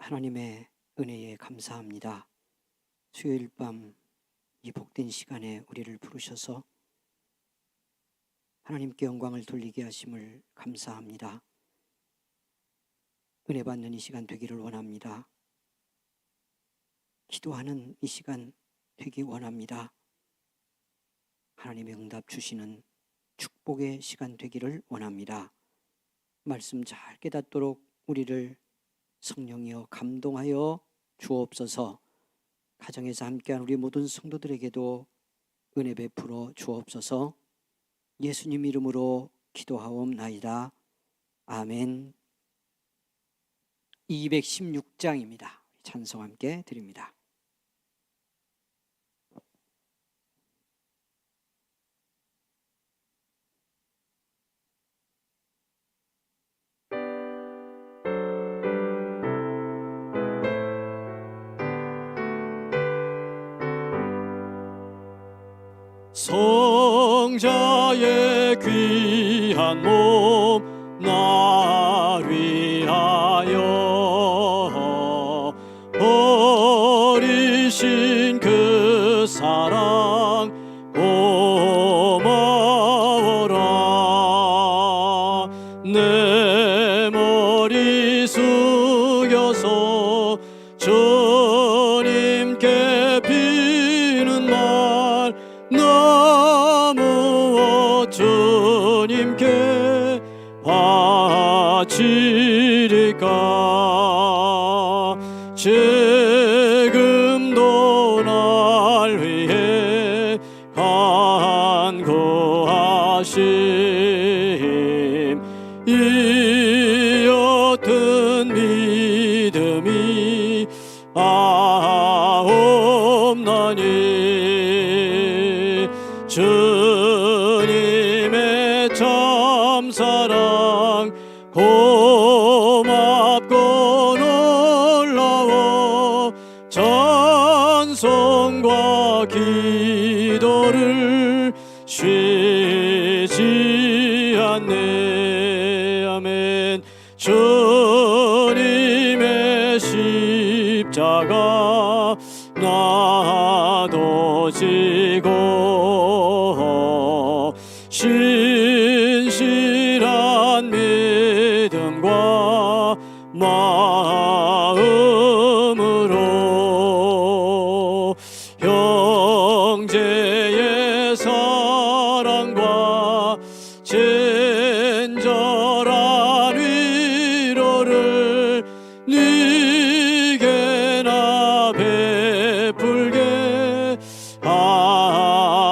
하나님의 은혜에 감사합니다. 수요일 밤 이 복된 시간에 우리를 부르셔서 하나님께 영광을 돌리게 하심을 감사합니다. 은혜 받는 이 시간 되기를 원합니다. 기도하는 이 시간 되기 원합니다. 하나님의 응답 주시는 축복의 시간 되기를 원합니다. 말씀 잘 깨닫도록 우리를 성령이여 감동하여 주옵소서. 가정에서 함께한 우리 모든 성도들에게도 은혜 베풀어 주옵소서. 예수님 이름으로 기도하옵나이다. 아멘. 216장입니다. 찬송 함께 드립니다. 성자의 귀한 몸 날 위하여 버리신 그 사랑 고마워라. 내 머리 숙여서 주님께 비는 말 너무 주님께 바치리까. 지금도 날 위해 간구하심 이 옅은 믿음이 없나니. 주님의 참사랑 고맙고 놀라워 찬송과 기도를 쉬지 않네. 아멘. 주님의 십자가 나도 지고 신실한 믿음과 마음으로 형제의 사랑과 친절한 위로를 네게나 베풀게 하옵소서.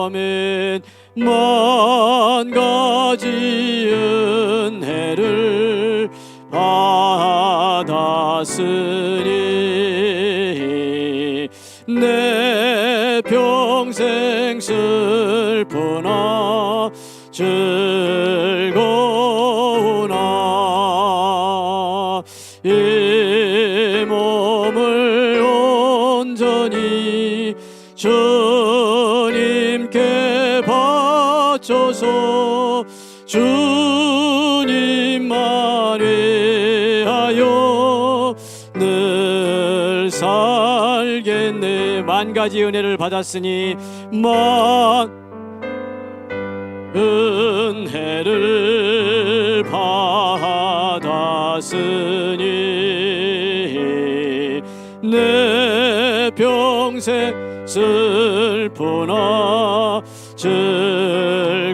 아멘. 만 가지 은혜를 받았으니 내 평생 슬프나 즐거우나 이 몸을 온전히 주님께 바쳐서 주님만 위하여 늘 살겠네. 만 가지 은혜를 받았으니 만 은혜를 받았으니 내 평생 슬프나 즐거우나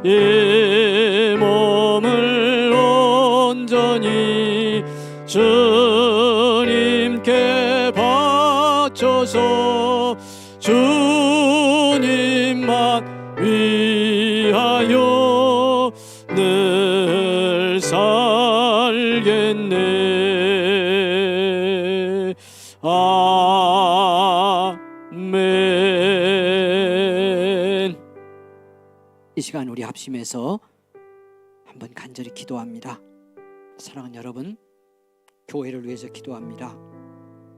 이 몸을 온전히 주님께 바쳐서 주님만 위하여 늘 살겠네. 아멘. 이 시간 우리 합심해서 한번 간절히 기도합니다. 사랑하는 여러분, 교회를 위해서 기도합니다.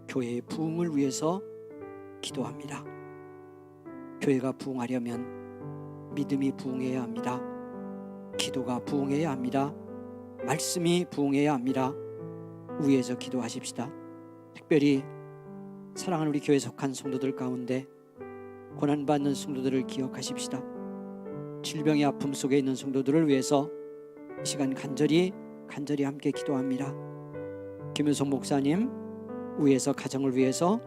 교회의 부흥을 위해서 기도합니다. 교회가 부흥하려면 믿음이 부흥해야 합니다. 기도가 부응해야 합니다. 말씀이 부응해야 합니다. 위에서 기도하십시다. 특별히 사랑하는 우리 교회 속한 성도들 가운데 고난받는 성도들을 기억하십시다. 질병의 아픔 속에 있는 성도들을 위해서 이 시간 간절히 함께 기도합니다. 김효성 목사님, 위에서 가정을 위해서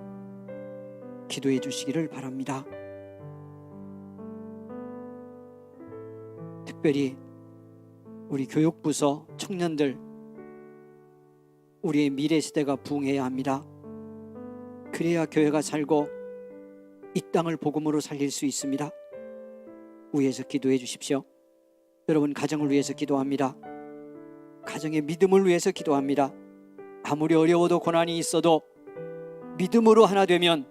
기도해 주시기를 바랍니다. 특별히 우리 교육부서 청년들, 우리의 미래 시대가 부흥해야 합니다. 그래야 교회가 살고 이 땅을 복음으로 살릴 수 있습니다. 위에서 기도해 주십시오. 여러분, 가정을 위해서 기도합니다. 가정의 믿음을 위해서 기도합니다. 아무리 어려워도 고난이 있어도 믿음으로 하나 되면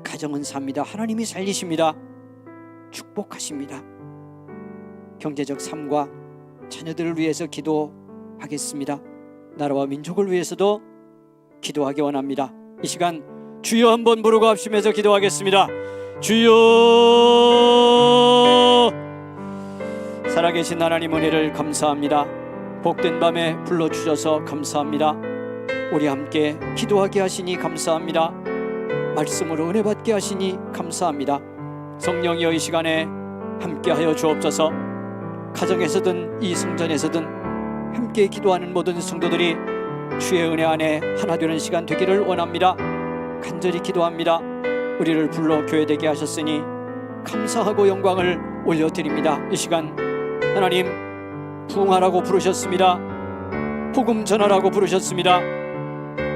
가정은 삽니다. 하나님이 살리십니다. 축복하십니다. 경제적 삶과 자녀들을 위해서 기도하겠습니다. 나라와 민족을 위해서도 기도하기 원합니다. 이 시간 주여 한번 부르고 합심해서 기도하겠습니다. 주여, 살아계신 하나님 은혜를 감사합니다. 복된 밤에 불러주셔서 감사합니다. 우리 함께 기도하게 하시니 감사합니다. 말씀으로 은혜 받게 하시니 감사합니다. 성령이여, 이 시간에 함께하여 주옵소서. 가정에서든 이 성전에서든 함께 기도하는 모든 성도들이 주의 은혜 안에 하나 되는 시간 되기를 원합니다. 간절히 기도합니다. 우리를 불러 교회되게 하셨으니 감사하고 영광을 올려드립니다. 이 시간 하나님, 부흥하라고 부르셨습니다. 복음 전하라고 부르셨습니다.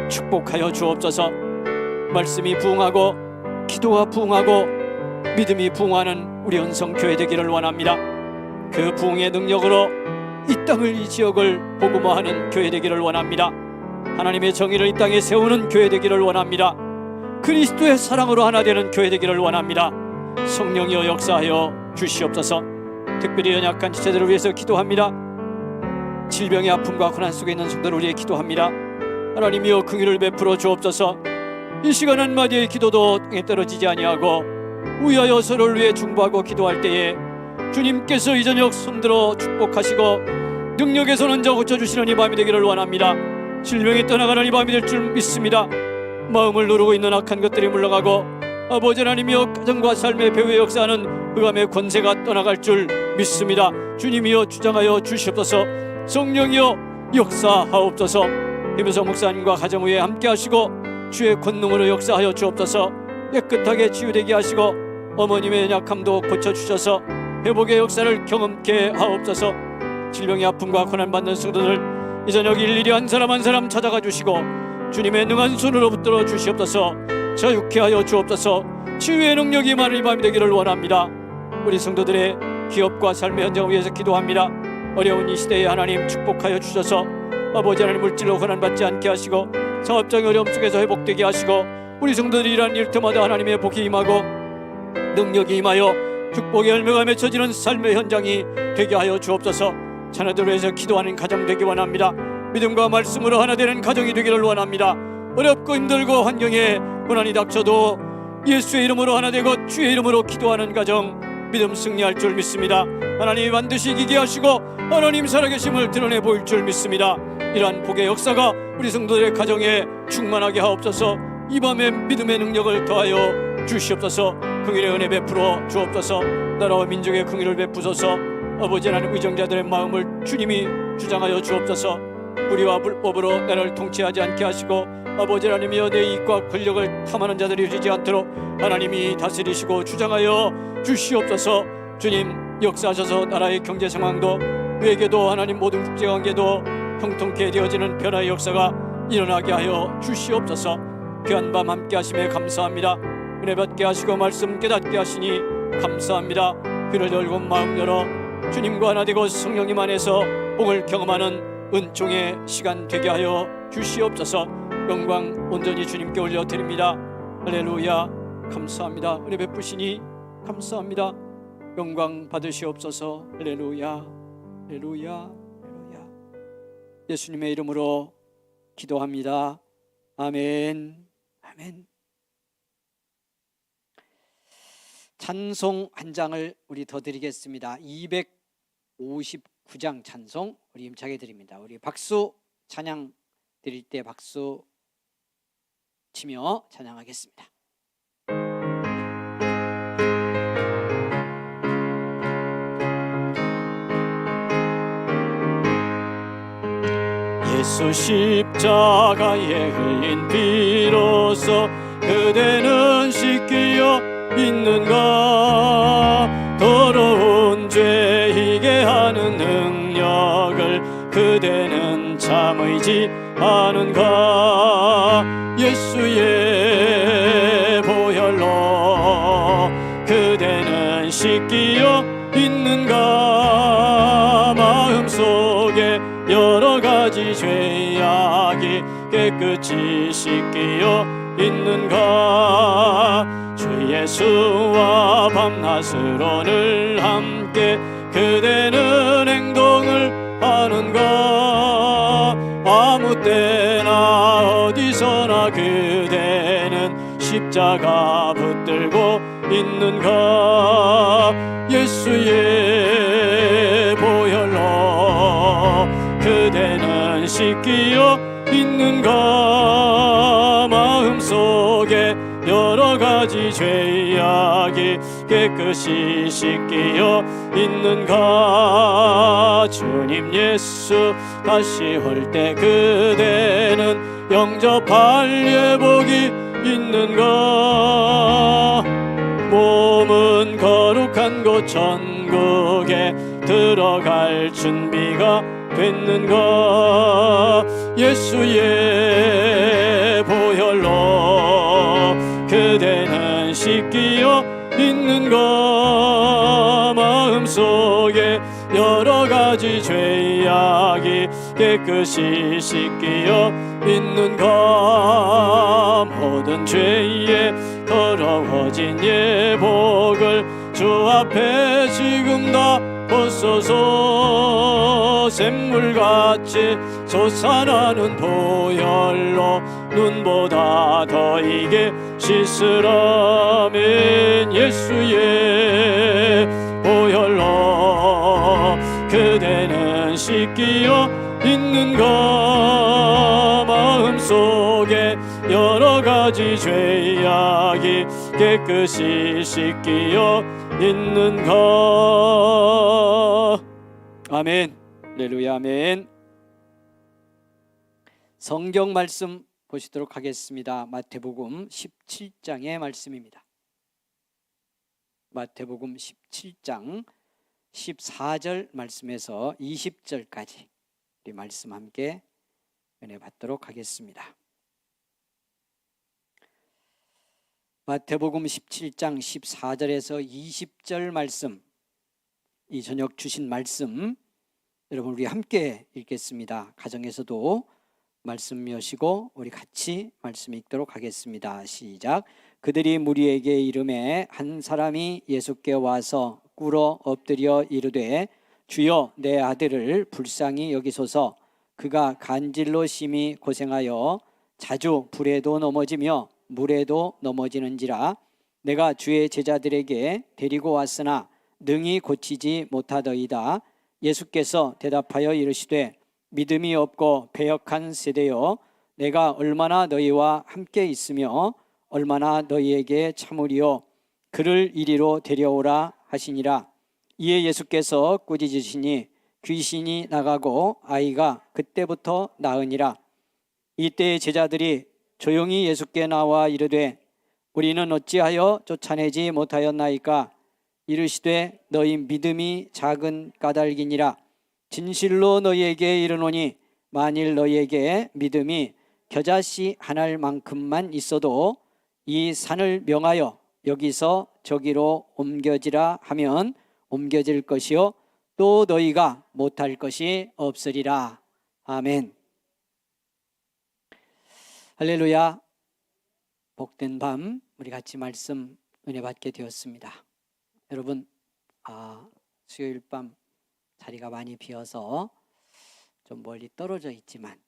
축복하여 주옵소서. 말씀이 부흥하고 기도가 부흥하고 믿음이 부흥하는 우리 은성교회 되기를 원합니다. 그 부흥의 능력으로 이 땅을, 이 지역을 복음화하는 교회 되기를 원합니다. 하나님의 정의를 이 땅에 세우는 교회 되기를 원합니다. 그리스도의 사랑으로 하나 되는 교회 되기를 원합니다. 성령이여 역사하여 주시옵소서. 특별히 연약한 지체들을 위해서 기도합니다. 질병의 아픔과 고난 속에 있는 성도를 위해 기도합니다. 하나님이여 긍휼을 베풀어 주옵소서. 이 시간 한마디의 기도도 땅에 떨어지지 아니하고 위하여 서로를 위해 중보하고 기도할 때에 주님께서 이 저녁 손들어 축복하시고 능력의 손은자 고쳐주시는 이 밤이 되기를 원합니다. 질병이 떠나가는 이 밤이 될 줄 믿습니다. 마음을 누르고 있는 악한 것들이 물러가고 아버지 하나님이여 가정과 삶의 배후에 역사하는 흑암의 권세가 떠나갈 줄 믿습니다. 주님이여 주장하여 주시옵소서. 성령이여 역사하옵소서. 김효성 목사님과 가정 위에 함께 하시고 주의 권능으로 역사하여 주옵소서. 깨끗하게 치유되게 하시고 어머님의 연약함도 고쳐주셔서 회복의 역사를 경험케 하옵소서. 질병의 아픔과 고난받는 성도들 이 저녁 일일이 한 사람 한 사람 찾아가 주시고 주님의 능한 손으로 붙들어 주시옵소서. 자유케 하여 주옵소서. 치유의 능력이 많은 이 밤이 되기를 원합니다. 우리 성도들의 기업과 삶의 현장을 위해서 기도합니다. 어려운 이 시대에 하나님 축복하여 주셔서 아버지 하나님 물질로 고난받지 않게 하시고 사업장의 어려움 속에서 회복되게 하시고 우리 성도들이 일하는 일터마다 하나님의 복이 임하고 능력이 임하여 축복의 열매가 맺혀지는 삶의 현장이 되게 하여 주옵소서. 자녀들을 위해서 기도하는 가정 되기 원합니다. 믿음과 말씀으로 하나 되는 가정이 되기를 원합니다. 어렵고 힘들고 환경에 고난이 닥쳐도 예수의 이름으로 하나 되고 주의 이름으로 기도하는 가정 믿음 승리할 줄 믿습니다. 하나님이 반드시 이기게 하시고 하나님 살아계심을 드러내 보일 줄 믿습니다. 이러한 복의 역사가 우리 성도들의 가정에 충만하게 하옵소서. 이 밤에 믿음의 능력을 더하여 주시옵소서. 긍휼의 은혜 베풀어 주옵소서. 나라와 민족의 긍휼을 베푸소서. 아버지 하나님 의정자들의 마음을 주님이 주장하여 주옵소서. 불의와 불법으로 나라를 통치하지 않게 하시고 아버지 하나님이여 내 이익과 권력을 탐하는 자들이 이르지 않도록 하나님이 다스리시고 주장하여 주시옵소서. 주님 역사하셔서 나라의 경제 상황도 외교도 하나님 모든 국제관계도 형통케 되어지는 변화의 역사가 일어나게 하여 주시옵소서. 귀한 밤 함께 하심에 감사합니다. 은혜 받게 하시고 말씀 깨닫게 하시니 감사합니다. 귀를 열고 마음 열어 주님과 하나 되고 성령님 안에서 복을 경험하는 은총의 시간 되게 하여 주시옵소서. 영광 온전히 주님께 올려드립니다. 할렐루야. 감사합니다. 은혜 베푸시니 감사합니다. 영광 받으시옵소서. 할렐루야. 할렐루야. 할렐루야. 예수님의 이름으로 기도합니다. 아멘. 아멘. 찬송 한 장을 우리 더 드리겠습니다. 59장 찬송 우리 힘차게 드립니다. 우리 박수 찬양 드릴 때 박수 치며 찬양하겠습니다. 예수 십자가에 흘린 피로써 그대는 씻기어 있는가? 더러운 죄이게 하는 능력을 그대는 참으지 않은가? 예수의 보혈로 그대는 씻기어 있는가? 마음속에 여러 가지 죄악이 깨끗이 씻기어 있는가? 주 예수와 밤낮으로 늘 함께 그대는 행동을 하는가? 아무 때나 어디서나 그대는 십자가 붙들고 있는가? 예수의 보혈로 그대는 씻기어 있는가? 마음속에 여러 가지 죄악이 깨끗이 씻기어 있는가? 주님 예수 다시 올 때 그대는 영접할 예복이 있는가? 몸은 거룩한 곳 천국에 들어갈 준비가 됐는가? 예수의 보혈로 그대는 씻기어 있는가? 마음속에 여러 가지 죄악이 깨끗이 씻기어 있는가? 모든 죄에 더러워진 예복을 주 앞에 지금 다 벗소서. 샘물같이 솟아나는 보혈로 눈보다 더 이게 씻으라면 예수의 보혈로 그대는 씻기어 있는가? 마음속에 여러 가지 죄악이 깨끗이 씻기어 있는가? 아멘. 할렐루야. 아멘. 성경 말씀 보시도록 하겠습니다. 마태복음 17장의 말씀입니다. 마태복음 17장 14절 말씀에서 20절까지 우리 말씀 함께 은혜 받도록 하겠습니다. 마태복음 17장 14절에서 20절 말씀, 이 저녁 주신 말씀 여러분 우리 함께 읽겠습니다. 가정에서도 말씀 여시고 우리 같이 말씀 읽도록 하겠습니다. 시작. 그들이 무리에게 이르매 한 사람이 예수께 와서 꿇어 엎드려 이르되 주여 내 아들을 불쌍히 여기소서. 그가 간질로 심히 고생하여 자주 불에도 넘어지며 물에도 넘어지는지라. 내가 주의 제자들에게 데리고 왔으나 능히 고치지 못하더이다. 예수께서 대답하여 이르시되 믿음이 없고 배역한 세대여, 내가 얼마나 너희와 함께 있으며 얼마나 너희에게 참으리요. 그를 이리로 데려오라 하시니라. 이에 예수께서 꾸짖으시니 귀신이 나가고 아이가 그때부터 나으니라. 이때 제자들이 조용히 예수께 나와 이르되 우리는 어찌하여 쫓아내지 못하였나이까? 이르시되 너희 믿음이 작은 까닭이니라. 진실로 너희에게 이르노니 만일 너희에게 믿음이 겨자씨 한 알만큼만 있어도 이 산을 명하여 여기서 저기로 옮겨지라 하면 옮겨질 것이요 또 너희가 못할 것이 없으리라. 아멘. 할렐루야. 복된 밤 우리 같이 말씀 은혜 받게 되었습니다. 여러분, 수요일 밤 자리가 많이 비어서 좀 멀리 떨어져 있지만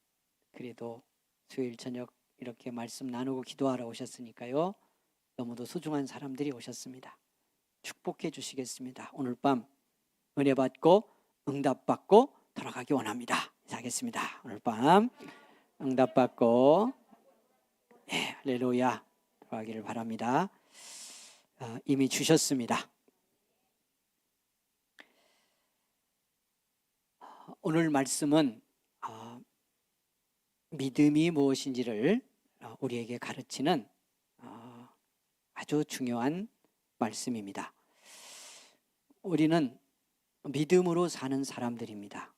그래도 수요일 저녁 이렇게 말씀 나누고 기도하러 오셨으니까요, 너무도 소중한 사람들이 오셨습니다. 축복해 주시겠습니다. 오늘 밤 은혜 받고 응답받고 돌아가기 원합니다. 인사하겠습니다. 오늘 밤 응답받고 할렐루야 돌아가기를 바랍니다. 이미 주셨습니다. 오늘 말씀은 믿음이 무엇인지를 우리에게 가르치는 아주 중요한 말씀입니다. 우리는 믿음으로 사는 사람들입니다.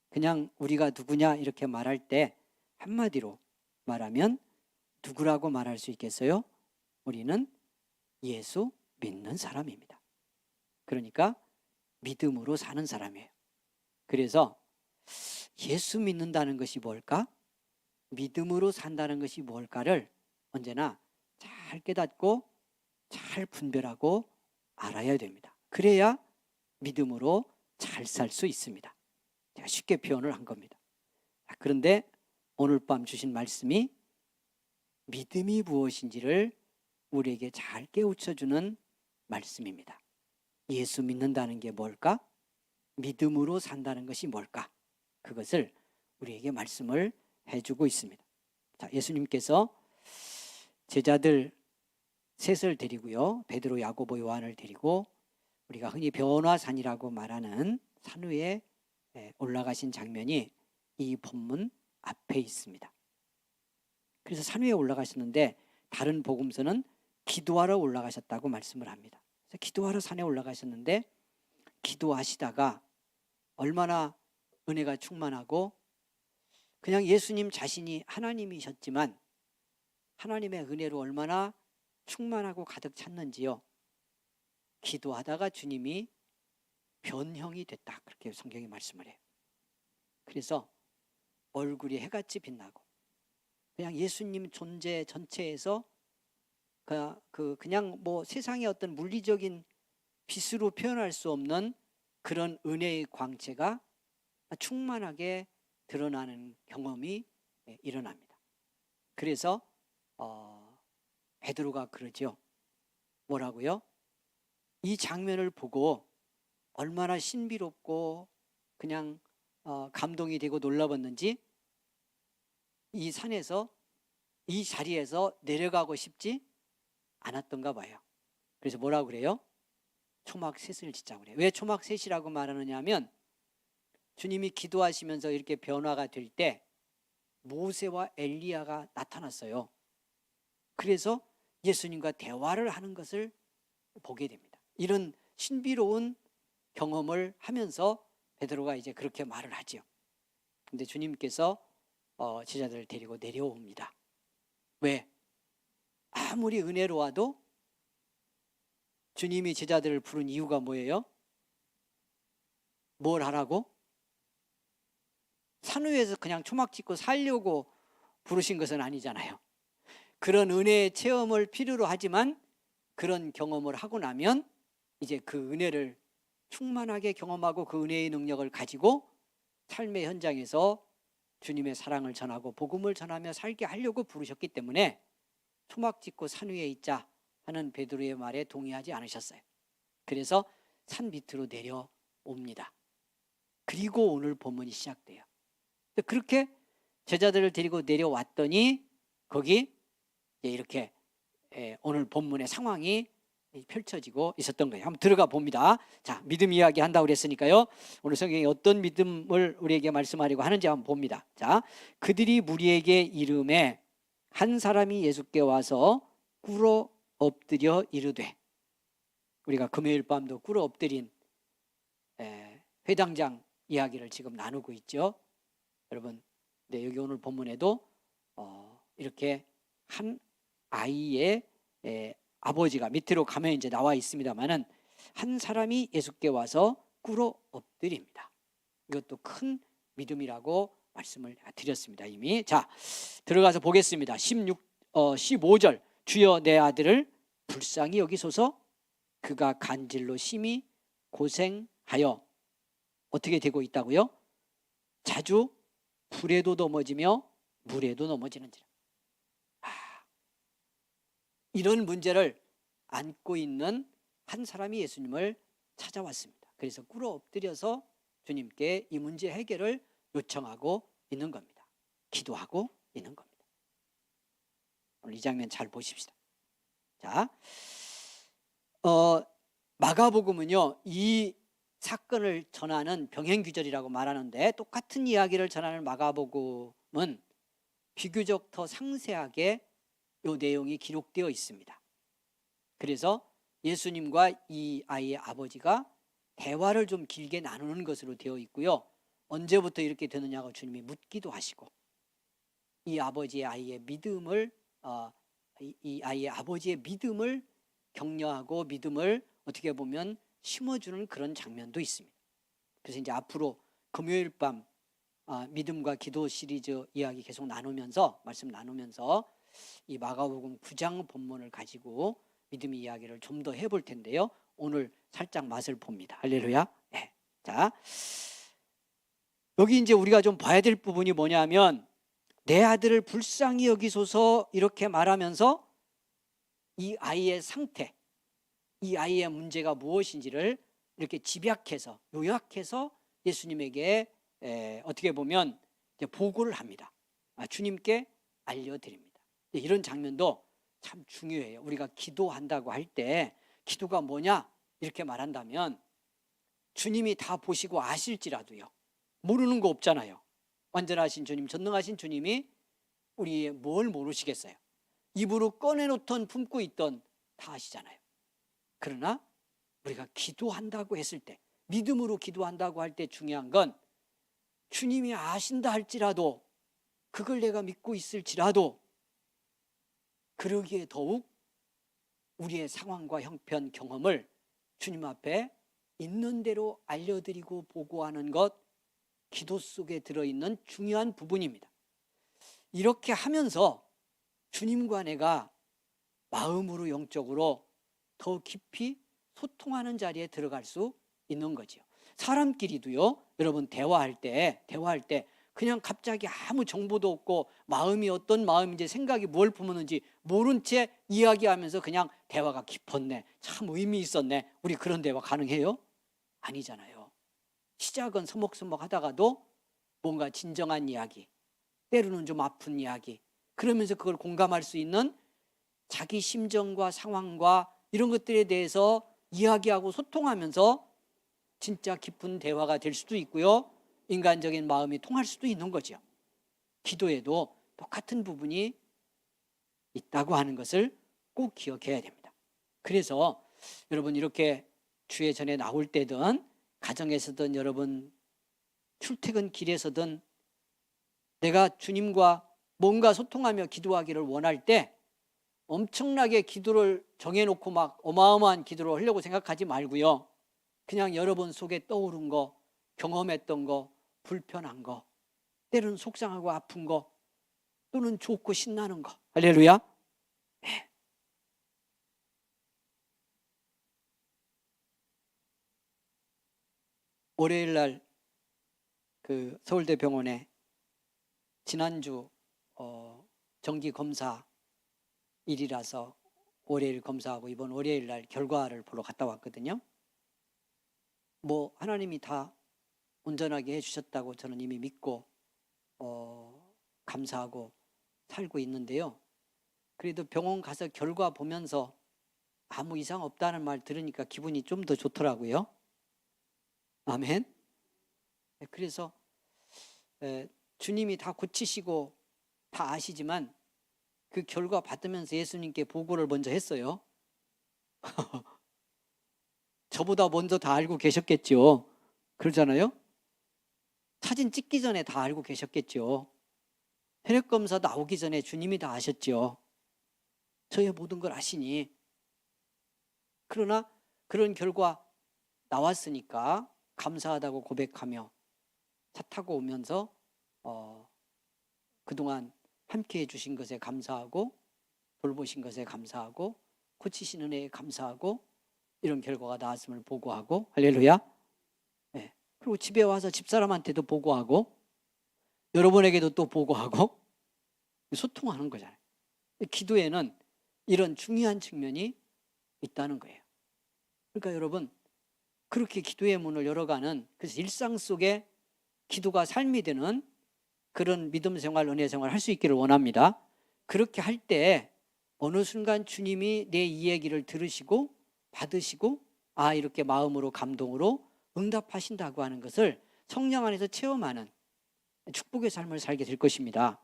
그냥 우리가 누구냐 이렇게 말할 때 한마디로 말하면 누구라고 말할 수 있겠어요? 우리는 예수 믿는 사람입니다. 그러니까 믿음으로 사는 사람이에요. 그래서 예수 믿는다는 것이 뭘까? 믿음으로 산다는 것이 뭘까를 언제나 잘 깨닫고 잘 분별하고 알아야 됩니다. 그래야 믿음으로 잘 살 수 있습니다. 제가 쉽게 표현을 한 겁니다. 그런데 오늘 밤 주신 말씀이 믿음이 무엇인지를 우리에게 잘 깨우쳐주는 말씀입니다. 예수 믿는다는 게 뭘까? 믿음으로 산다는 것이 뭘까? 그것을 우리에게 말씀을 해주고 있습니다. 자, 예수님께서 제자들 셋을 데리고요, 베드로, 야고보, 요한을 데리고 우리가 흔히 변화산이라고 말하는 산 위에 올라가신 장면이 이 본문 앞에 있습니다. 그래서 산 위에 올라가셨는데 다른 복음서는 기도하러 올라가셨다고 말씀을 합니다. 그래서 기도하러 산에 올라가셨는데 기도하시다가 얼마나 은혜가 충만하고 그냥 예수님 자신이 하나님이셨지만 하나님의 은혜로 얼마나 충만하고 가득 찼는지요. 기도하다가 주님이 변형이 됐다, 그렇게 성경이 말씀을 해요. 그래서 얼굴이 해같이 빛나고 그냥 예수님 존재 전체에서 그냥 뭐 세상의 어떤 물리적인 빛으로 표현할 수 없는 그런 은혜의 광채가 충만하게 드러나는 경험이 일어납니다. 그래서 베드로가 그러죠. 뭐라고요? 이 장면을 보고 얼마나 신비롭고 그냥 감동이 되고 놀라웠는지 이 산에서 이 자리에서 내려가고 싶지 않았던가 봐요. 그래서 뭐라고 그래요? 초막셋을 짓자고 그래요. 왜 초막셋이라고 말하느냐 하면 주님이 기도하시면서 이렇게 변화가 될 때 모세와 엘리야가 나타났어요. 그래서 예수님과 대화를 하는 것을 보게 됩니다. 이런 신비로운 경험을 하면서 베드로가 이제 그렇게 말을 하죠. 근데 주님께서 제자들을 데리고 내려옵니다. 왜? 아무리 은혜로워도 주님이 제자들을 부른 이유가 뭐예요? 뭘 하라고? 산 위에서 그냥 초막 짓고 살려고 부르신 것은 아니잖아요. 그런 은혜의 체험을 필요로 하지만 그런 경험을 하고 나면 이제 그 은혜를 충만하게 경험하고 그 은혜의 능력을 가지고 삶의 현장에서 주님의 사랑을 전하고 복음을 전하며 살게 하려고 부르셨기 때문에 초막 짓고 산 위에 있자 하는 베드로의 말에 동의하지 않으셨어요. 그래서 산 밑으로 내려옵니다. 그리고 오늘 본문이 시작돼요. 그렇게 제자들을 데리고 내려왔더니 거기 이렇게 오늘 본문의 상황이 펼쳐지고 있었던 거예요. 한번 들어가 봅니다. 자, 믿음 이야기 한다고 그랬으니까요. 오늘 성경이 어떤 믿음을 우리에게 말씀하려고 하는지 한번 봅니다. 자, 그들이 무리에게 이름에 한 사람이 예수께 와서 꿇어 엎드려 이르되, 우리가 금요일 밤도 꿇어 엎드린 회당장 이야기를 지금 나누고 있죠. 여러분, 네, 여기 오늘 본문에도 이렇게 한 아이의 아버지가 밑으로 가면 이제 나와 있습니다만은 한 사람이 예수께 와서 꿇어 엎드립니다. 이것도 큰 믿음이라고 말씀을 드렸습니다, 이미. 자, 들어가서 보겠습니다. 15절. 주여 내 아들을 불쌍히 여기소서. 그가 간질로 심히 고생하여 어떻게 되고 있다고요? 자주 불에도 넘어지며 물에도 넘어지는지라. 이런 문제를 안고 있는 한 사람이 예수님을 찾아왔습니다. 그래서 꿇어 엎드려서 주님께 이 문제 해결을 요청하고 있는 겁니다. 기도하고 있는 겁니다. 오늘 이 장면 잘 보십시다. 자, 마가복음은요, 이 사건을 전하는 병행규절이라고 말하는데, 똑같은 이야기를 전하는 마가복음은 비교적 더 상세하게 이 내용이 기록되어 있습니다. 그래서 예수님과 이 아이의 아버지가 대화를 좀 길게 나누는 것으로 되어 있고요, 언제부터 이렇게 되느냐고 주님이 묻기도 하시고, 이 아버지의 아이의 믿음을 이 아이의 아버지의 믿음을 격려하고 믿음을 어떻게 보면 심어주는 그런 장면도 있습니다. 그래서 이제 앞으로 금요일 밤 믿음과 기도 시리즈 이야기 계속 나누면서, 말씀 나누면서 이 마가복음 9장 본문을 가지고 믿음 이야기를 좀 더 해볼 텐데요, 오늘 살짝 맛을 봅니다. 할렐루야. 네. 자, 여기 이제 우리가 좀 봐야 될 부분이 뭐냐면, 내 아들을 불쌍히 여기소서 이렇게 말하면서 이 아이의 상태, 이 아이의 문제가 무엇인지를 이렇게 집약해서, 요약해서 예수님에게 어떻게 보면 이제 보고를 합니다. 주님께 알려드립니다. 이런 장면도 참 중요해요. 우리가 기도한다고 할 때 기도가 뭐냐 이렇게 말한다면, 주님이 다 보시고 아실지라도요, 모르는 거 없잖아요. 완전하신 주님, 전능하신 주님이 우리의 뭘 모르시겠어요? 입으로 꺼내놓던 품고 있던 다 아시잖아요. 그러나 우리가 기도한다고 했을 때, 믿음으로 기도한다고 할 때 중요한 건, 주님이 아신다 할지라도, 그걸 내가 믿고 있을지라도, 그러기에 더욱 우리의 상황과 형편, 경험을 주님 앞에 있는 대로 알려드리고 보고하는 것, 기도 속에 들어있는 중요한 부분입니다. 이렇게 하면서 주님과 내가 마음으로, 영적으로 더 깊이 소통하는 자리에 들어갈 수 있는 거죠. 사람끼리도요, 여러분 대화할 때 그냥 갑자기 아무 정보도 없고 마음이 어떤 마음인지, 생각이 뭘 품었는지 모른 채 이야기하면서 그냥 대화가 깊었네, 참 의미 있었네, 우리 그런 대화 가능해요? 아니잖아요. 시작은 서먹서먹 하다가도 뭔가 진정한 이야기, 때로는 좀 아픈 이야기, 그러면서 그걸 공감할 수 있는 자기 심정과 상황과 이런 것들에 대해서 이야기하고 소통하면서 진짜 깊은 대화가 될 수도 있고요, 인간적인 마음이 통할 수도 있는 거죠. 기도에도 똑같은 부분이 있다고 하는 것을 꼭 기억해야 됩니다. 그래서 여러분, 이렇게 주의 전에 나올 때든 가정에서든 여러분 출퇴근 길에서든 내가 주님과 뭔가 소통하며 기도하기를 원할 때 엄청나게 기도를 정해놓고 막 어마어마한 기도를 하려고 생각하지 말고요, 그냥 여러분 속에 떠오른 거, 경험했던 거, 불편한 거, 때로는 속상하고 아픈 거, 또는 좋고 신나는 거, 할렐루야. 네. 월요일 날 그 서울대병원에 지난주 정기 검사 일이라서 월요일 검사하고 이번 월요일 날 결과를 보러 갔다 왔거든요. 뭐 하나님이 다 온전하게 해주셨다고 저는 이미 믿고 감사하고 살고 있는데요, 그래도 병원 가서 결과 보면서 아무 이상 없다는 말 들으니까 기분이 좀 더 좋더라고요. 아멘. 그래서 주님이 다 고치시고 다 아시지만 그 결과 받으면서 예수님께 보고를 먼저 했어요. 저보다 먼저 다 알고 계셨겠죠. 그러잖아요. 사진 찍기 전에 다 알고 계셨겠죠. 혈액검사 나오기 전에 주님이 다 아셨죠. 저의 모든 걸 아시니. 그러나 그런 결과 나왔으니까 감사하다고 고백하며 차 타고 오면서 그동안 함께해 주신 것에 감사하고, 돌보신 것에 감사하고, 고치시는 애에 감사하고, 이런 결과가 나왔음을 보고하고, 할렐루야. 네. 그리고 집에 와서 집사람한테도 보고하고, 여러분에게도 또 보고하고, 소통하는 거잖아요. 기도에는 이런 중요한 측면이 있다는 거예요. 그러니까 여러분, 그렇게 기도의 문을 열어가는, 그래서 일상 속에 기도가 삶이 되는 그런 믿음 생활, 은혜 생활 할 수 있기를 원합니다. 그렇게 할 때 어느 순간 주님이 내 이야기를 들으시고 받으시고 이렇게 마음으로 감동으로 응답하신다고 하는 것을 성령 안에서 체험하는 축복의 삶을 살게 될 것입니다.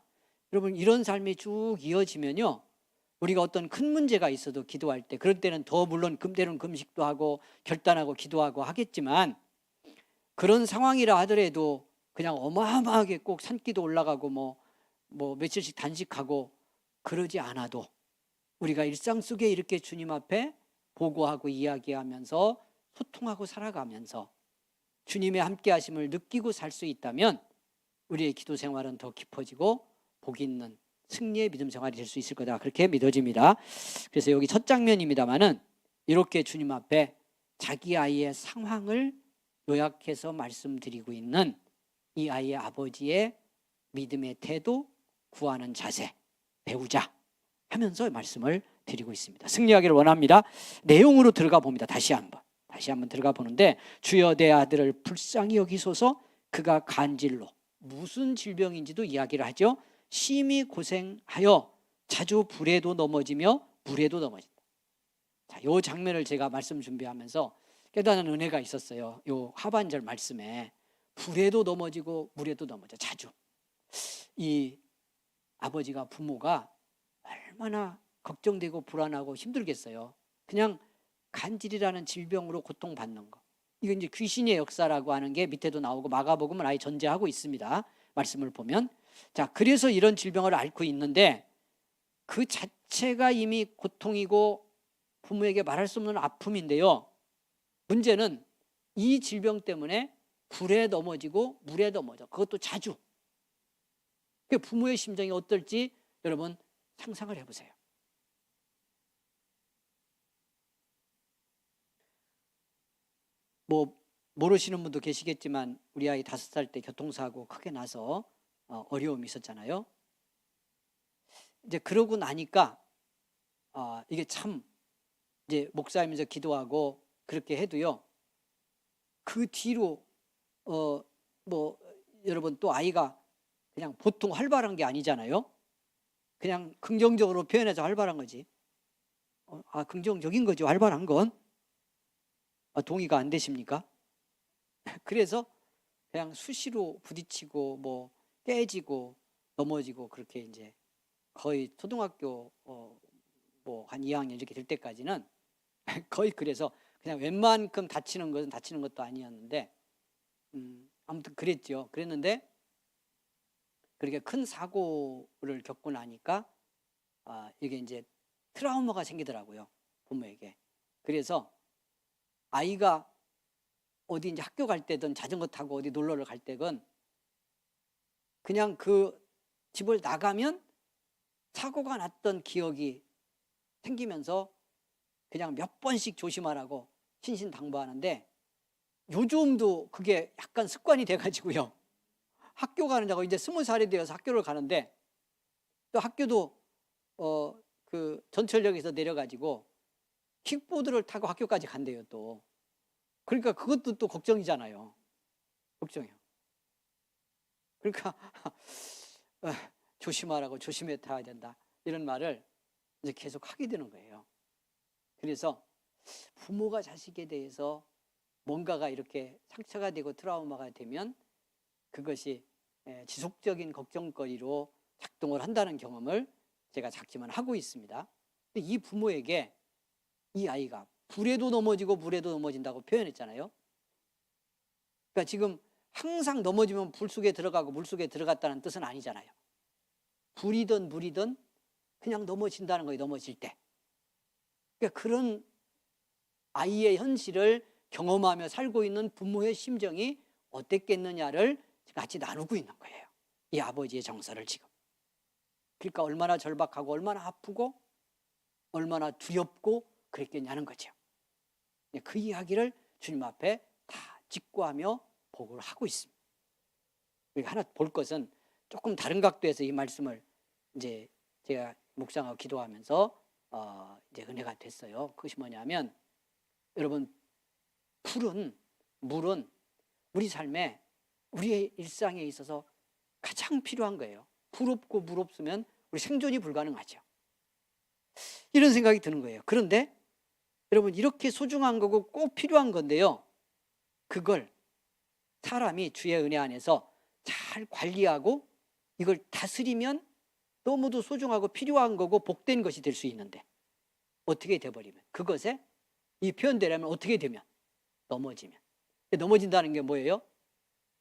여러분, 이런 삶이 쭉 이어지면요, 우리가 어떤 큰 문제가 있어도 기도할 때, 그럴 때는 더 물론 때로는 금식도 하고 결단하고 기도하고 하겠지만, 그런 상황이라 하더라도 그냥 어마어마하게 꼭 산기도 올라가고 뭐 며칠씩 단식하고 그러지 않아도 우리가 일상 속에 이렇게 주님 앞에 보고하고 이야기하면서 소통하고 살아가면서 주님의 함께 하심을 느끼고 살 수 있다면 우리의 기도 생활은 더 깊어지고 복 있는 승리의 믿음 생활이 될 수 있을 거다, 그렇게 믿어집니다. 그래서 여기 첫 장면입니다마는 이렇게 주님 앞에 자기 아이의 상황을 요약해서 말씀드리고 있는 이 아이의 아버지의 믿음의 태도, 구하는 자세 배우자 하면서 말씀을 드리고 있습니다. 승리하기를 원합니다. 내용으로 들어가 봅니다. 다시 한번 들어가 보는데, 주여 내 아들을 불쌍히 여기소서. 그가 간질로, 무슨 질병인지도 이야기를 하죠. 심히 고생하여 자주 불에도 넘어지며 물에도 넘어진다. 자, 이 장면을 제가 말씀 준비하면서 깨닫는 은혜가 있었어요. 요 하반절 말씀에 불에도 넘어지고 물에도 넘어져. 자주. 이 아버지가, 부모가 얼마나 걱정되고 불안하고 힘들겠어요. 그냥 간질이라는 질병으로 고통받는 거. 이거 이제 귀신의 역사라고 하는 게 밑에도 나오고 마가복음은 아예 전제하고 있습니다. 말씀을 보면. 자, 그래서 이런 질병을 앓고 있는데 그 자체가 이미 고통이고 부모에게 말할 수 없는 아픔인데요. 문제는 이 질병 때문에 불에 넘어지고 물에 넘어져. 그것도 자주. 부모의 심정이 어떨지 여러분 상상을 해보세요. 모르시는 분도 계시겠지만 우리 아이 5살 때 교통사고 크게 나서 어려움이 있었잖아요. 이제 그러고 나니까 이게 참 이제 목사이면서 기도하고 그렇게 해도요, 그 뒤로 여러분 또 아이가 그냥 보통 활발한 게 아니잖아요. 그냥 긍정적으로 표현해서 활발한 거지. 긍정적인 거지, 활발한 건. 동의가 안 되십니까? 그래서 그냥 수시로 부딪히고 깨지고 넘어지고 그렇게 이제 거의 초등학교 한 2학년 이렇게 될 때까지는 거의 그래서 그냥 웬만큼 다치는 것도 아니었는데 아무튼 그랬는데 그렇게 큰 사고를 겪고 나니까 이게 이제 트라우마가 생기더라고요, 부모에게. 그래서 아이가 어디 이제 학교 갈 때든 자전거 타고 어디 놀러를 갈 때건 그냥 그 집을 나가면 사고가 났던 기억이 생기면서 그냥 몇 번씩 조심하라고 신신당부하는데, 요즘도 그게 약간 습관이 돼가지고요. 학교 가는 자고 이제 20살이 되어서 학교를 가는데 또 학교도 그 전철역에서 내려가지고 킥보드를 타고 학교까지 간대요 또. 그러니까 그것도 또 걱정이잖아요. 걱정이요. 그러니까 조심하라고, 조심해 타야 된다, 이런 말을 이제 계속 하게 되는 거예요. 그래서 부모가 자식에 대해서 뭔가가 이렇게 상처가 되고 트라우마가 되면 그것이 지속적인 걱정거리로 작동을 한다는 경험을 제가 작지만 하고 있습니다. 근데 이 부모에게 이 아이가 불에도 넘어지고 물에도 넘어진다고 표현했잖아요. 그러니까 지금 항상 넘어지면 불 속에 들어가고 물 속에 들어갔다는 뜻은 아니잖아요. 불이든 물이든 그냥 넘어진다는 거예요, 넘어질 때. 그러니까 그런 아이의 현실을 경험하며 살고 있는 부모의 심정이 어땠겠느냐를 같이 나누고 있는 거예요, 이 아버지의 정서를 지금. 그러니까 얼마나 절박하고 얼마나 아프고 얼마나 두렵고 그랬겠냐는 거죠. 그 이야기를 주님 앞에 다 직구하며 복을 하고 있습니다. 하나 볼 것은 조금 다른 각도에서 이 말씀을 이제 제가 묵상하고 기도하면서 이제 은혜가 됐어요. 그것이 뭐냐면, 여러분 물은 우리 삶에, 우리의 일상에 있어서 가장 필요한 거예요. 불 없고 물 없으면 우리 생존이 불가능하죠. 이런 생각이 드는 거예요. 그런데 여러분, 이렇게 소중한 거고 꼭 필요한 건데요, 그걸 사람이 주의 은혜 안에서 잘 관리하고 이걸 다스리면 너무도 소중하고 필요한 거고 복된 것이 될 수 있는데, 어떻게 돼버리면, 그것에 이 표현되려면 어떻게 되면, 넘어지면. 넘어진다는 게 뭐예요?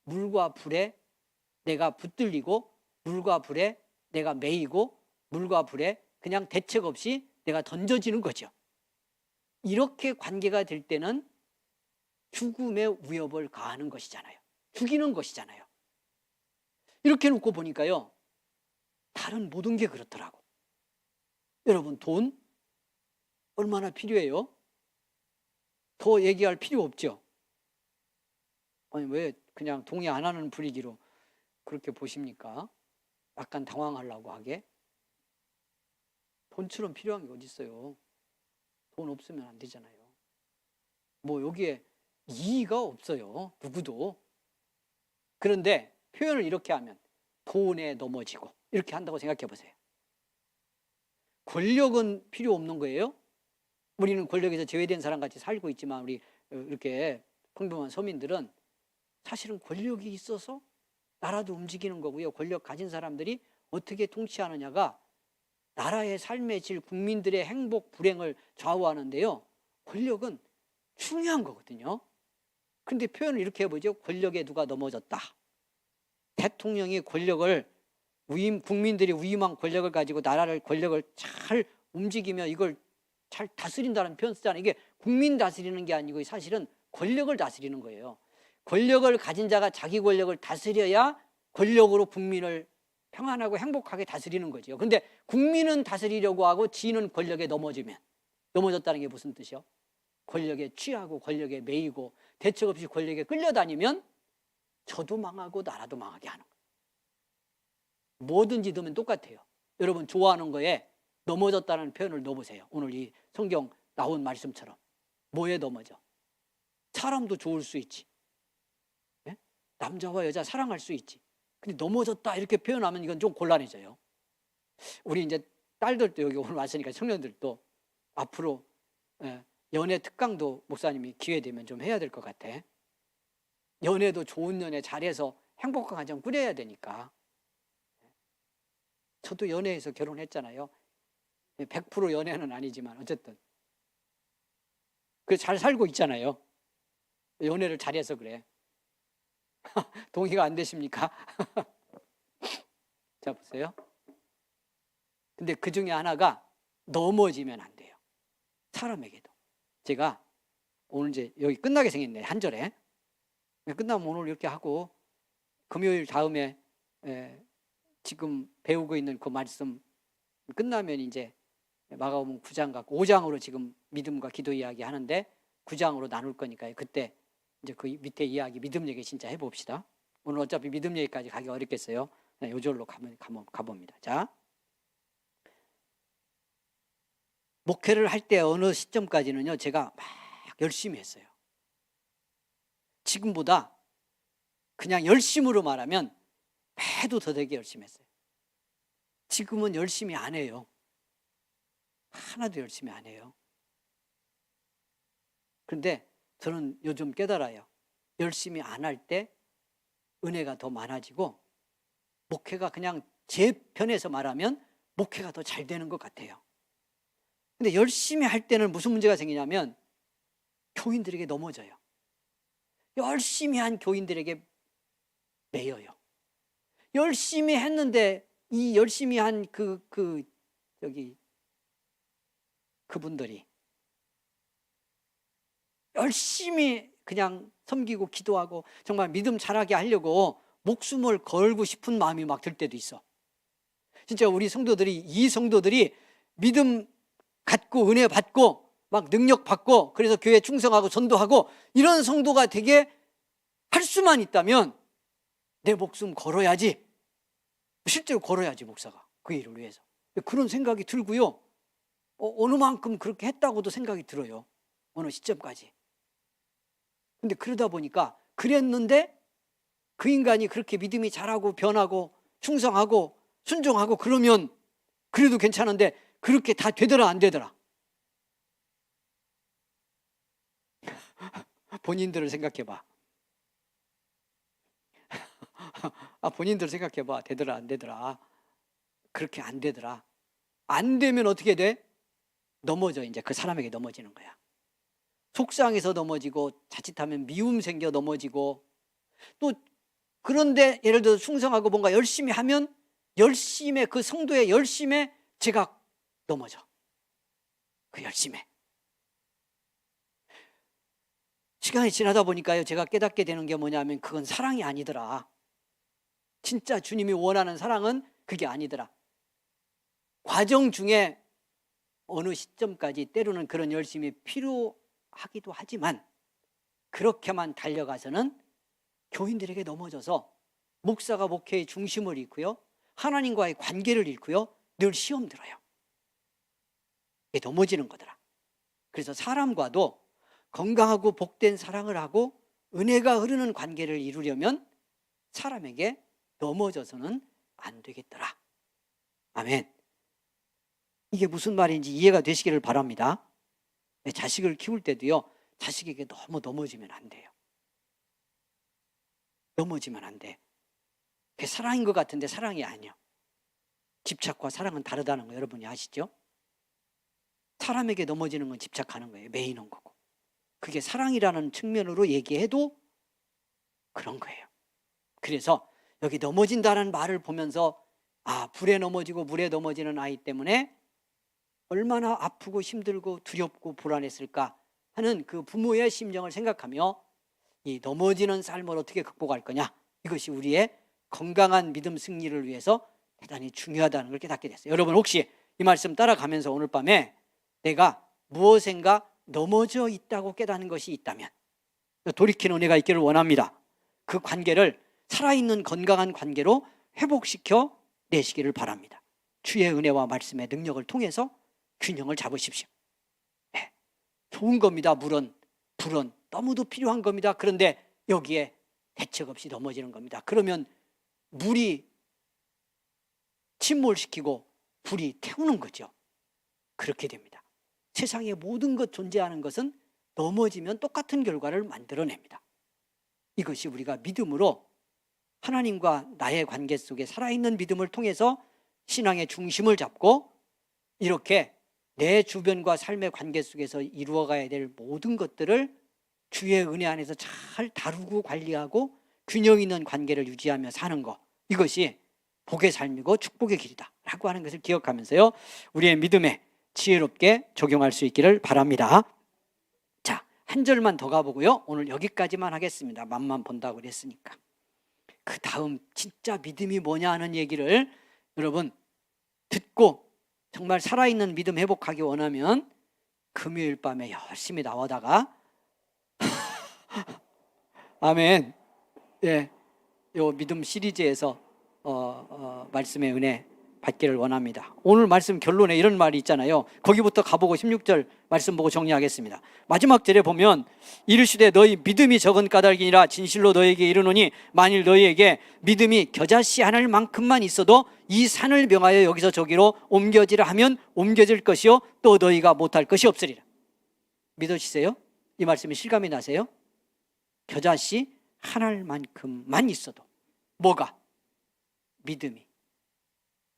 물과 불에 내가 붙들리고, 물과 불에 내가 매이고, 물과 불에 그냥 대책 없이 내가 던져지는 거죠. 이렇게 관계가 될 때는 죽음의 위협을 가하는 것이잖아요. 죽이는 것이잖아요. 이렇게 놓고 보니까요, 다른 모든 게 그렇더라고. 여러분, 돈 얼마나 필요해요? 더 얘기할 필요 없죠. 아니, 왜 그냥 동의 안 하는 분위기로 그렇게 보십니까? 약간 당황하려고 하게. 돈처럼 필요한 게 어디 있어요? 돈 없으면 안 되잖아요. 뭐 여기에 이의가 없어요, 누구도. 그런데 표현을 이렇게 하면 돈에 넘어지고, 이렇게 한다고 생각해 보세요. 권력은 필요 없는 거예요? 우리는 권력에서 제외된 사람 같이 살고 있지만, 우리 이렇게 평범한 서민들은 사실은 권력이 있어서 나라도 움직이는 거고요. 권력 가진 사람들이 어떻게 통치하느냐가 나라의 삶의 질, 국민들의 행복, 불행을 좌우하는데요, 권력은 중요한 거거든요. 그런데 표현을 이렇게 해보죠. 권력에 누가 넘어졌다. 대통령이 권력을, 국민들이 위임한 권력을 가지고 나라를, 권력을 잘 움직이며 이걸 잘 다스린다는 표현 쓰잖아요. 이게 국민 다스리는 게 아니고 사실은 권력을 다스리는 거예요. 권력을 가진 자가 자기 권력을 다스려야 권력으로 국민을 평안하고 행복하게 다스리는 거죠. 그런데 국민은 다스리려고 하고 지는 권력에 넘어지면, 넘어졌다는 게 무슨 뜻이요? 권력에 취하고 권력에 매이고 대책 없이 권력에 끌려다니면 저도 망하고 나라도 망하게 하는 거예요. 뭐든지 넣으면 똑같아요. 여러분, 좋아하는 거에 넘어졌다는 표현을 넣어보세요. 오늘 이 성경 나온 말씀처럼. 뭐에 넘어져? 사람도 좋을 수 있지. 네? 남자와 여자 사랑할 수 있지. 근데 넘어졌다 이렇게 표현하면 이건 좀 곤란해져요. 우리 이제 딸들도 여기 오늘 왔으니까 청년들도 앞으로 연애 특강도 목사님이 기회 되면 좀 해야 될 것 같아. 연애도 좋은 연애 잘해서 행복한 가정 꾸려야 되니까. 저도 연애해서 결혼했잖아요. 100% 연애는 아니지만 어쨌든 잘 살고 있잖아요. 연애를 잘해서 그래. 동의가 안 되십니까? 자, 보세요. 근데 그 중에 하나가 넘어지면 안 돼요. 사람에게도. 제가 오늘 이제 여기 끝나게 생겼네, 한 절에. 끝나면 오늘 이렇게 하고 금요일 다음에 지금 배우고 있는 그 말씀 끝나면 이제 마가복음 9장 갖고 5장으로 지금 믿음과 기도 이야기 하는데 9장으로 나눌 거니까요. 그때 이제 그 밑에 이야기, 믿음 얘기 진짜 해봅시다. 오늘 어차피 믿음 얘기까지 가기 어렵겠어요. 요 절로 가봅니다. 자, 목회를 할 때 어느 시점까지는요, 제가 막 열심히 했어요. 지금보다 그냥 열심으로 말하면 배도 더 되게 열심히 했어요. 지금은 열심히 안 해요. 하나도 열심히 안 해요. 그런데 저는 요즘 깨달아요. 열심히 안 할 때 은혜가 더 많아지고, 목회가 그냥 제 편에서 말하면 목회가 더 잘 되는 것 같아요. 근데 열심히 할 때는 무슨 문제가 생기냐면 교인들에게 넘어져요. 열심히 한 교인들에게 매여요. 열심히 했는데 이 열심히 한 그분들이 열심히 그냥 섬기고 기도하고 정말 믿음 자라게 하려고 목숨을 걸고 싶은 마음이 막 들 때도 있어. 진짜 우리 성도들이, 이 성도들이 믿음 갖고 은혜 받고 막 능력 받고 그래서 교회 충성하고 전도하고 이런 성도가 되게 할 수만 있다면 내 목숨 걸어야지, 실제로 걸어야지, 목사가 그 일을 위해서. 그런 생각이 들고요, 어느 만큼 그렇게 했다고도 생각이 들어요. 어느 시점까지. 근데 그러다 보니까 그랬는데 그 인간이 그렇게 믿음이 자라고 변하고 충성하고 순종하고 그러면 그래도 괜찮은데 그렇게 다 되더라 안 되더라? 본인들을 생각해봐. 본인들 생각해봐. 되더라 안 되더라? 그렇게 안 되더라. 안 되면 어떻게 돼? 넘어져. 이제 그 사람에게 넘어지는 거야. 속상해서 넘어지고, 자칫하면 미움 생겨 넘어지고, 또 그런데 예를 들어 충성하고 뭔가 열심히 하면 열심에, 그 성도의 열심에 제가 넘어져. 그 열심에. 시간이 지나다 보니까요, 제가 깨닫게 되는 게 뭐냐면 그건 사랑이 아니더라. 진짜 주님이 원하는 사랑은 그게 아니더라. 과정 중에 어느 시점까지 때로는 그런 열심이 필요하기도 하지만 그렇게만 달려가서는 교인들에게 넘어져서 목사가 목회의 중심을 잃고요, 하나님과의 관계를 잃고요, 늘 시험 들어요. 이게 넘어지는 거더라. 그래서 사람과도 건강하고 복된 사랑을 하고 은혜가 흐르는 관계를 이루려면 사람에게 넘어져서는 안 되겠더라. 아멘. 이게 무슨 말인지 이해가 되시기를 바랍니다. 자식을 키울 때도요, 자식에게 너무 넘어지면 안 돼요. 넘어지면 안 돼. 그게 사랑인 것 같은데 사랑이 아니야. 집착과 사랑은 다르다는 거 여러분이 아시죠? 사람에게 넘어지는 건 집착하는 거예요. 매이는 거고. 그게 사랑이라는 측면으로 얘기해도 그런 거예요. 그래서 여기 넘어진다는 말을 보면서 불에 넘어지고 물에 넘어지는 아이 때문에 얼마나 아프고 힘들고 두렵고 불안했을까 하는 그 부모의 심정을 생각하며 이 넘어지는 삶을 어떻게 극복할 거냐, 이것이 우리의 건강한 믿음 승리를 위해서 대단히 중요하다는 걸 깨닫게 됐어요. 여러분 혹시 이 말씀 따라가면서 오늘 밤에 내가 무엇인가 넘어져 있다고 깨닫는 것이 있다면 돌이키는 은혜가 있기를 원합니다. 그 관계를 살아있는 건강한 관계로 회복시켜 내시기를 바랍니다. 주의 은혜와 말씀의 능력을 통해서 균형을 잡으십시오. 네, 좋은 겁니다. 물은, 불은 너무도 필요한 겁니다. 그런데 여기에 대책 없이 넘어지는 겁니다. 그러면 물이 침몰시키고 불이 태우는 거죠. 그렇게 됩니다. 세상의 모든 것 존재하는 것은 넘어지면 똑같은 결과를 만들어냅니다. 이것이 우리가 믿음으로 하나님과 나의 관계 속에 살아있는 믿음을 통해서 신앙의 중심을 잡고 이렇게 내 주변과 삶의 관계 속에서 이루어가야 될 모든 것들을 주의 은혜 안에서 잘 다루고 관리하고 균형 있는 관계를 유지하며 사는 것, 이것이 복의 삶이고 축복의 길이다 라고 하는 것을 기억하면서요, 우리의 믿음에 지혜롭게 적용할 수 있기를 바랍니다. 자, 한 절만 더 가보고요, 오늘 여기까지만 하겠습니다. 맛만 본다고 그랬으니까. 그 다음 진짜 믿음이 뭐냐 하는 얘기를 여러분 듣고 정말 살아있는 믿음 회복하기 원하면 금요일 밤에 열심히 나오다가 아멘. 예, 요 믿음 시리즈에서 말씀의 은혜 받기를 원합니다. 오늘 말씀 결론에 이런 말이 있잖아요. 거기부터 가보고 16절 말씀 보고 정리하겠습니다. 마지막 절에 보면 이르시되 너희 믿음이 적은 까닭이니라 진실로 너희에게 이르노니 만일 너희에게 믿음이 겨자씨 하늘 만큼만 있어도 이 산을 명하여 여기서 저기로 옮겨지라 하면 옮겨질 것이요 또 너희가 못할 것이 없으리라. 믿으시세요? 이 말씀이 실감이 나세요? 겨자씨 하늘만큼만 있어도 뭐가? 믿음이.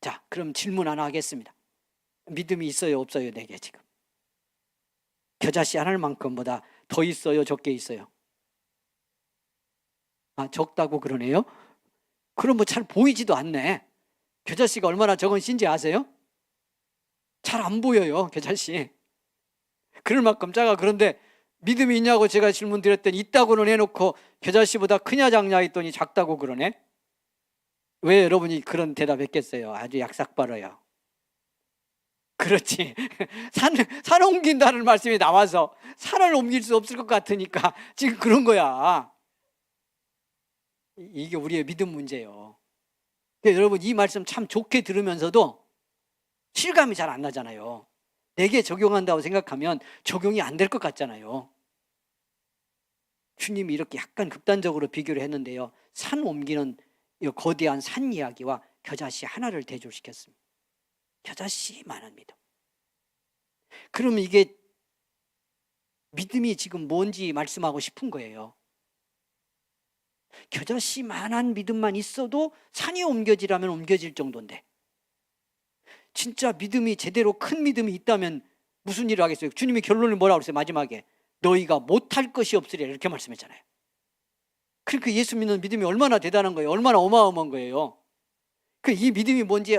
자, 그럼 질문 하나 하겠습니다. 믿음이 있어요 없어요? 내게 지금 겨자씨 하늘만큼보다 더 있어요 적게 있어요? 적다고 그러네요. 그럼 뭐 잘 보이지도 않네. 겨자씨가 얼마나 적은 씨인지 아세요? 잘 안 보여요 겨자씨. 그럴 만큼 작아. 그런데 믿음이 있냐고 제가 질문 드렸더니 있다고는 해놓고 겨자씨보다 크냐 작냐 했더니 작다고 그러네. 왜 여러분이 그런 대답했겠어요? 아주 약삭빠르요. 그렇지. 산 옮긴다는 말씀이 나와서 산을 옮길 수 없을 것 같으니까 지금 그런 거야. 이게 우리의 믿음 문제예요. 여러분 이 말씀 참 좋게 들으면서도 실감이 잘 안 나잖아요. 내게 적용한다고 생각하면 적용이 안 될 것 같잖아요. 주님이 이렇게 약간 극단적으로 비교를 했는데요. 산 옮기는 이 거대한 산 이야기와 겨자씨 하나를 대조시켰습니다. 겨자씨만한 믿음. 그러면 이게 믿음이 지금 뭔지 말씀하고 싶은 거예요. 겨자씨만한 믿음만 있어도 산이 옮겨지라면 옮겨질 정도인데, 진짜 믿음이 제대로 큰 믿음이 있다면 무슨 일을 하겠어요? 주님이 결론을 뭐라고 그랬어요? 마지막에 너희가 못할 것이 없으리라 이렇게 말씀했잖아요. 그러니까 예수 믿는 믿음이 얼마나 대단한 거예요. 얼마나 어마어마한 거예요. 이 믿음이 뭔지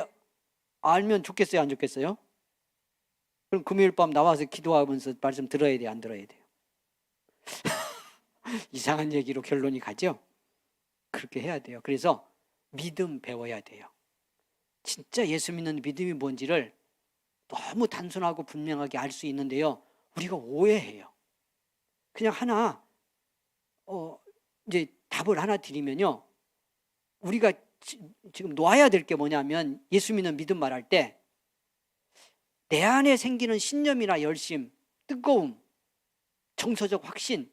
알면 좋겠어요, 안 좋겠어요? 그럼 금요일 밤 나와서 기도하면서 말씀 들어야 돼요, 안 들어야 돼요? 이상한 얘기로 결론이 가죠? 그렇게 해야 돼요. 그래서 믿음 배워야 돼요. 진짜 예수 믿는 믿음이 뭔지를 너무 단순하고 분명하게 알 수 있는데요, 우리가 오해해요. 그냥 하나 이제 답을 하나 드리면요, 우리가 지금 놓아야 될 게 뭐냐면, 예수 믿는 믿음 말할 때 내 안에 생기는 신념이나 열심, 뜨거움, 정서적 확신,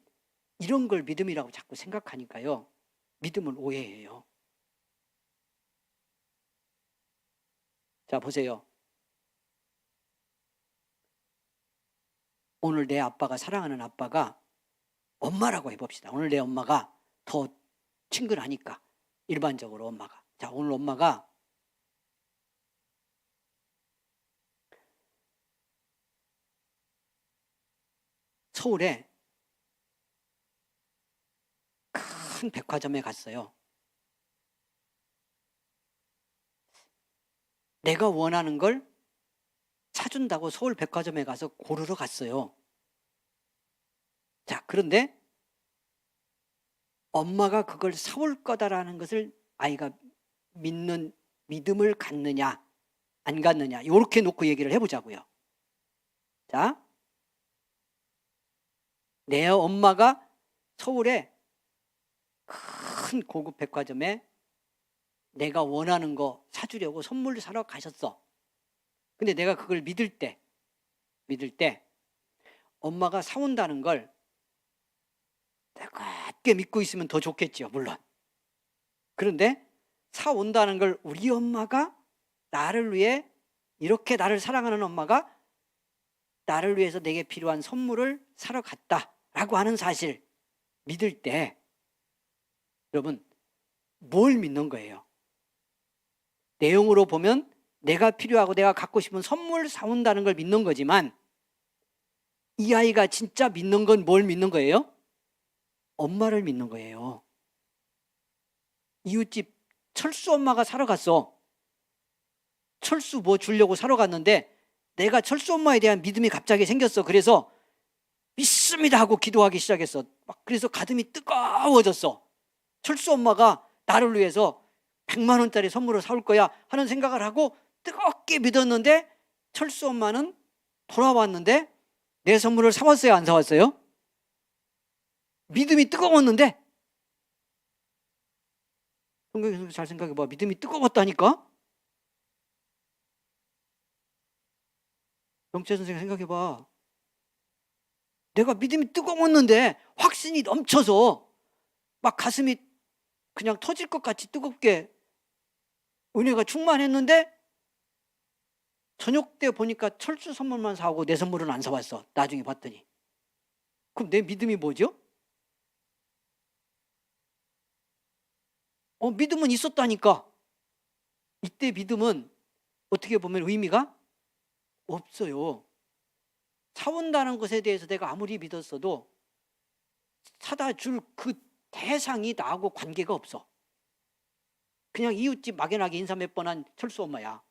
이런 걸 믿음이라고 자꾸 생각하니까요, 믿음을 오해해요. 자, 보세요. 오늘 내 아빠가, 사랑하는 아빠가 엄마라고 해봅시다. 오늘 내 엄마가 더 친근하니까, 일반적으로 엄마가. 자, 오늘 엄마가 서울에 큰 백화점에 갔어요. 내가 원하는 걸 사준다고 서울 백화점에 가서 고르러 갔어요. 자, 그런데 엄마가 그걸 사올 거다라는 것을 아이가 믿는 믿음을 갖느냐 안 갖느냐, 이렇게 놓고 얘기를 해보자고요. 자, 내 엄마가 서울에 큰 고급 백화점에 내가 원하는 거 사주려고 선물을 사러 가셨어. 근데 내가 그걸 믿을 때 엄마가 사온다는 걸 뜨겁게 믿고 있으면 더 좋겠죠, 물론. 그런데 사온다는 걸 우리 엄마가 나를 위해, 이렇게 나를 사랑하는 엄마가 나를 위해서 내게 필요한 선물을 사러 갔다라고 하는 사실 믿을 때, 여러분, 뭘 믿는 거예요? 내용으로 보면 내가 필요하고 내가 갖고 싶은 선물 사온다는 걸 믿는 거지만, 이 아이가 진짜 믿는 건 뭘 믿는 거예요? 엄마를 믿는 거예요. 이웃집 철수 엄마가 사러 갔어. 철수 뭐 주려고 사러 갔는데 내가 철수 엄마에 대한 믿음이 갑자기 생겼어. 그래서 믿습니다 하고 기도하기 시작했어. 그래서 가슴이 뜨거워졌어. 철수 엄마가 나를 위해서 100만 원짜리 선물을 사올 거야 하는 생각을 하고 뜨겁게 믿었는데, 철수 엄마는 돌아왔는데 내 선물을 사왔어요, 안 사왔어요? 믿음이 뜨거웠는데. 성경에서 잘 생각해봐. 믿음이 뜨거웠다니까. 영재 선생 생각해봐. 내가 믿음이 뜨거웠는데 확신이 넘쳐서 막 가슴이 그냥 터질 것 같이 뜨겁게 은혜가 충만했는데, 저녁 때 보니까 철수 선물만 사오고 내 선물은 안 사왔어. 나중에 봤더니. 그럼 내 믿음이 뭐죠? 믿음은 있었다니까. 이때 믿음은 어떻게 보면 의미가 없어요. 사온다는 것에 대해서 내가 아무리 믿었어도 사다 줄 그 대상이 나하고 관계가 없어. 그냥 이웃집 막연하게 인사 몇 번 한 철수 엄마야.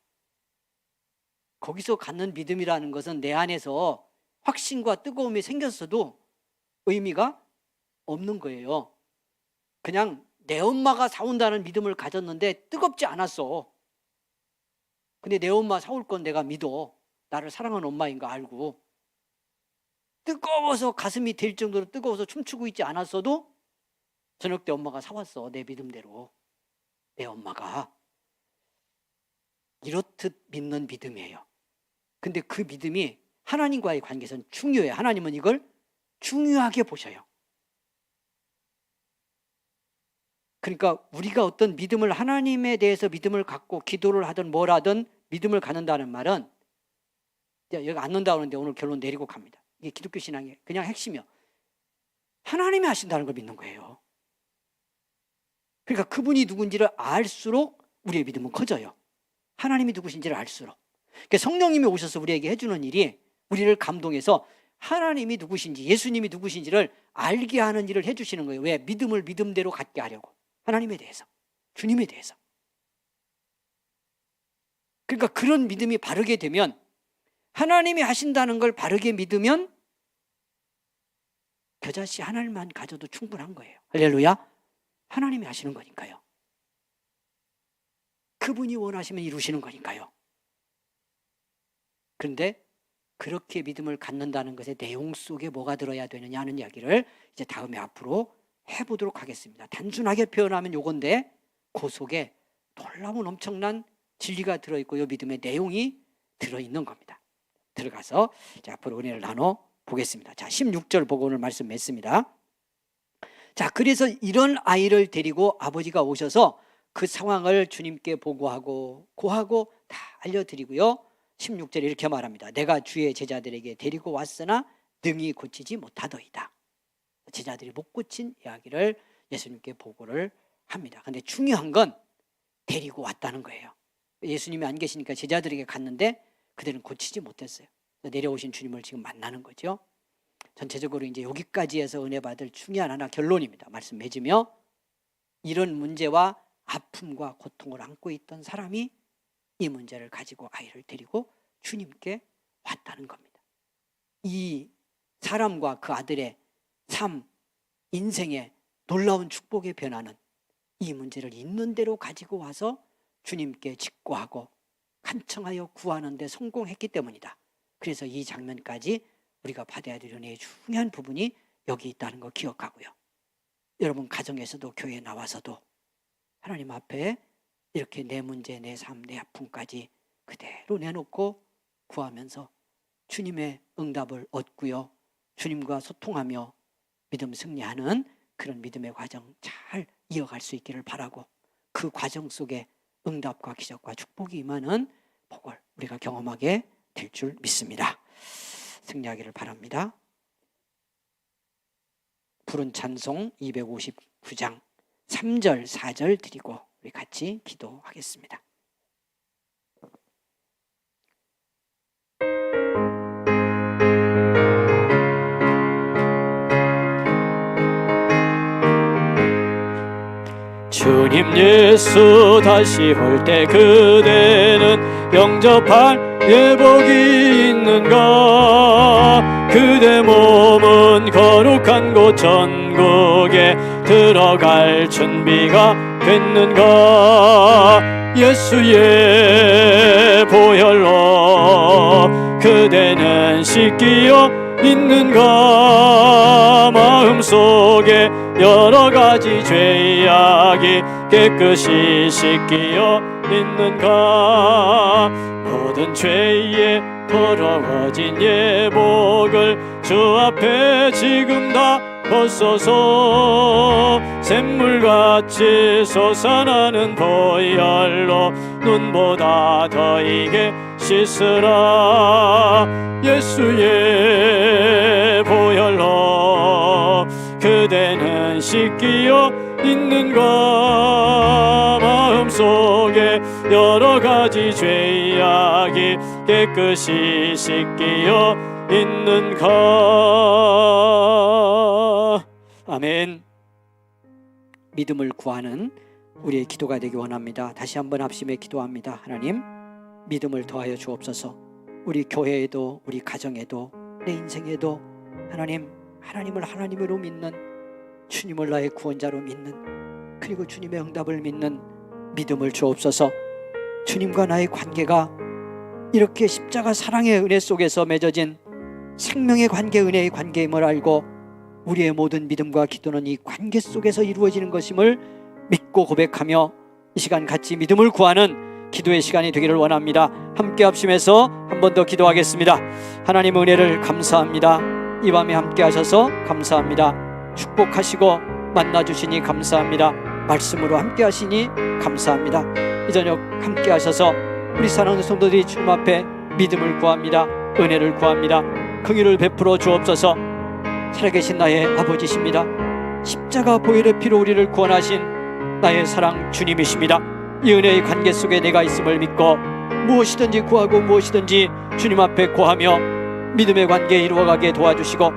거기서 갖는 믿음이라는 것은 내 안에서 확신과 뜨거움이 생겼어도 의미가 없는 거예요. 그냥 내 엄마가 사온다는 믿음을 가졌는데 뜨겁지 않았어. 근데 내 엄마 사올 건 내가 믿어. 나를 사랑하는 엄마인 거 알고. 뜨거워서 가슴이 될 정도로 뜨거워서 춤추고 있지 않았어도 저녁 때 엄마가 사왔어. 내 믿음대로. 내 엄마가. 이렇듯 믿는 믿음이에요. 근데 그 믿음이 하나님과의 관계에서는 중요해요. 하나님은 이걸 중요하게 보셔요. 그러니까 우리가 어떤 믿음을, 하나님에 대해서 믿음을 갖고 기도를 하든 뭘 하든 믿음을 갖는다는 말은, 여기 앉는다고 하는데 오늘 결론 내리고 갑니다. 이게 기독교 신앙의 그냥 핵심이요. 하나님이 하신다는 걸 믿는 거예요. 그러니까 그분이 누군지를 알수록 우리의 믿음은 커져요. 하나님이 누구신지를 알수록. 그러니까 성령님이 오셔서 우리에게 해주는 일이 우리를 감동해서 하나님이 누구신지, 예수님이 누구신지를 알게 하는 일을 해주시는 거예요. 왜? 믿음을 믿음대로 갖게 하려고. 하나님에 대해서, 주님에 대해서. 그러니까 그런 믿음이 바르게 되면, 하나님이 하신다는 걸 바르게 믿으면 겨자씨 하나님만 가져도 충분한 거예요. 할렐루야. 하나님이 하시는 거니까요. 그분이 원하시면 이루시는 거니까요. 그런데 그렇게 믿음을 갖는다는 것의 내용 속에 뭐가 들어야 되느냐 하는 이야기를 이제 다음에 앞으로 해보도록 하겠습니다. 단순하게 표현하면 요건데 그 속에 놀라운 엄청난 진리가 들어있고 이 믿음의 내용이 들어있는 겁니다. 들어가서 이제 앞으로 은혜를 나눠 보겠습니다. 자, 16절 보고 오늘 말씀 맺습니다. 자, 그래서 이런 아이를 데리고 아버지가 오셔서 그 상황을 주님께 보고하고 고하고 다 알려드리고요. 16절에 이렇게 말합니다. 내가 주의 제자들에게 데리고 왔으나 능히 고치지 못하더이다. 제자들이 못 고친 이야기를 예수님께 보고를 합니다. 그런데 중요한 건 데리고 왔다는 거예요. 예수님이 안 계시니까 제자들에게 갔는데 그들은 고치지 못했어요. 내려오신 주님을 지금 만나는 거죠. 전체적으로 이제 여기까지 해서 은혜 받을 중요한 하나 결론입니다. 말씀 맺으며, 이런 문제와 아픔과 고통을 안고 있던 사람이 이 문제를 가지고 아이를 데리고 주님께 왔다는 겁니다. 이 사람과 그 아들의 삶, 인생의 놀라운 축복의 변화는 이 문제를 있는 대로 가지고 와서 주님께 직고하고 간청하여 구하는 데 성공했기 때문이다. 그래서 이 장면까지 우리가 받아야 될 은혜의 중요한 부분이 여기 있다는 거 기억하고요. 여러분 가정에서도 교회에 나와서도 하나님 앞에 이렇게 내 문제, 내 삶, 내 아픔까지 그대로 내놓고 구하면서 주님의 응답을 얻고요. 주님과 소통하며 믿음 승리하는 그런 믿음의 과정 잘 이어갈 수 있기를 바라고, 그 과정 속에 응답과 기적과 축복이 임하는 복을 우리가 경험하게 될 줄 믿습니다. 승리하기를 바랍니다. 푸른 찬송 259장 3절 4절 드리고 우리 같이 기도하겠습니다. 주님 예수 다시 올 때 그대는 영접할 예복이 있는가? 그대 몸은 거룩한 곳 천국에 들어갈 준비가 됐는가? 예수의 보혈로 그대는 씻기어 있는가? 마음속에 여러 가지 죄악이 깨끗이 씻기어 있는가? 모든 죄에 더러워진 예복을 주 앞에 지금 다 벗어서 샘물같이 솟아나는 보혈로 눈보다 더 이게 씻으라. 예수의 보혈로 그대는 씻기어 있는가? 마음속에 여러 가지 죄악이 깨끗이 씻기어 있는가? 아멘. 믿음을 구하는 우리의 기도가 되기 원합니다. 다시 한번 합심해 기도합니다. 하나님, 믿음을 더하여 주옵소서. 우리 교회에도 우리 가정에도 내 인생에도 하나님을 하나님으로 믿는, 주님을 나의 구원자로 믿는, 그리고 주님의 응답을 믿는 믿음을 주옵소서. 주님과 나의 관계가 이렇게 십자가 사랑의 은혜 속에서 맺어진 생명의 관계, 은혜의 관계임을 알고 우리의 모든 믿음과 기도는 이 관계 속에서 이루어지는 것임을 믿고 고백하며 이 시간 같이 믿음을 구하는 기도의 시간이 되기를 원합니다. 함께 합심해서 한 번 더 기도하겠습니다. 하나님 은혜를 감사합니다. 이 밤에 함께 하셔서 감사합니다. 축복하시고 만나주시니 감사합니다. 말씀으로 함께 하시니 감사합니다. 이 저녁 함께 하셔서 우리 사랑하는 성도들이 주님 앞에 믿음을 구합니다. 은혜를 구합니다. 긍휼을 베풀어 주옵소서. 살아계신 나의 아버지십니다. 십자가 보혈의 피로 우리를 구원하신 나의 사랑 주님이십니다. 이 은혜의 관계 속에 내가 있음을 믿고 무엇이든지 구하고 무엇이든지 주님 앞에 구하며 믿음의 관계 이루어가게 도와주시고,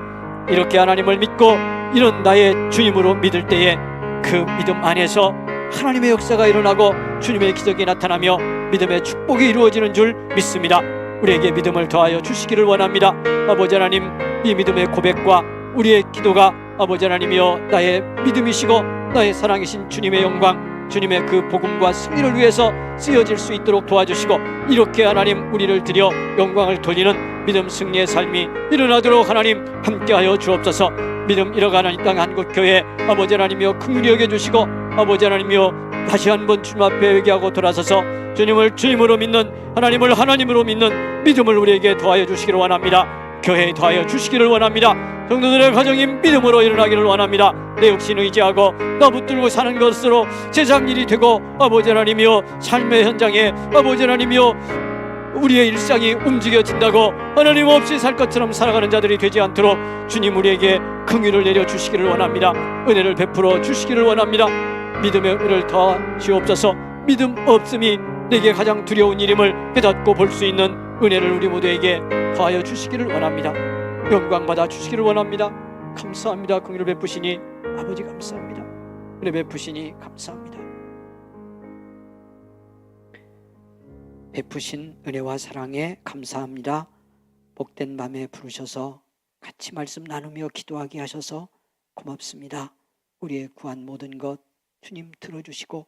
이렇게 하나님을 믿고 이런 나의 주님으로 믿을 때에 그 믿음 안에서 하나님의 역사가 일어나고 주님의 기적이 나타나며 믿음의 축복이 이루어지는 줄 믿습니다. 우리에게 믿음을 더하여 주시기를 원합니다. 아버지 하나님, 이 믿음의 고백과 우리의 기도가 아버지 하나님이여 나의 믿음이시고 나의 사랑이신 주님의 영광, 주님의 그 복음과 승리를 위해서 쓰여질 수 있도록 도와주시고, 이렇게 하나님 우리를 드려 영광을 돌리는 믿음 승리의 삶이 일어나도록 하나님 함께하여 주옵소서. 믿음 잃어가는 이 땅 한국교회 아버지 하나님이여 긍휼히 여겨주시고, 아버지 하나님이여 다시 한번 주님 앞에 회개하고 돌아서서 주님을 주님으로 믿는, 하나님을 하나님으로 믿는 믿음을 우리에게 더하여 주시기를 원합니다. 교회에 더하여 주시기를 원합니다. 성도들의 가정이 믿음으로 일어나기를 원합니다. 내 육신을 의지하고 나 붙들고 사는 것으로 세상 일이 되고 아버지 하나님이여 삶의 현장에 아버지 하나님이여 우리의 일상이 움직여진다고 하나님 없이 살 것처럼 살아가는 자들이 되지 않도록 주님 우리에게 긍휼을 내려주시기를 원합니다. 은혜를 베풀어 주시기를 원합니다. 믿음의 은혜를 더 주옵소서. 믿음 없음이 내게 가장 두려운 일임을 깨닫고 볼 수 있는 은혜를 우리 모두에게 더하여 주시기를 원합니다. 영광 받아 주시기를 원합니다. 감사합니다. 긍휼을 베푸시니 아버지 감사합니다. 은혜 베푸시니 감사합니다. 베푸신 은혜와 사랑에 감사합니다. 복된 밤에 부르셔서 같이 말씀 나누며 기도하게 하셔서 고맙습니다. 우리의 구한 모든 것 주님 들어주시고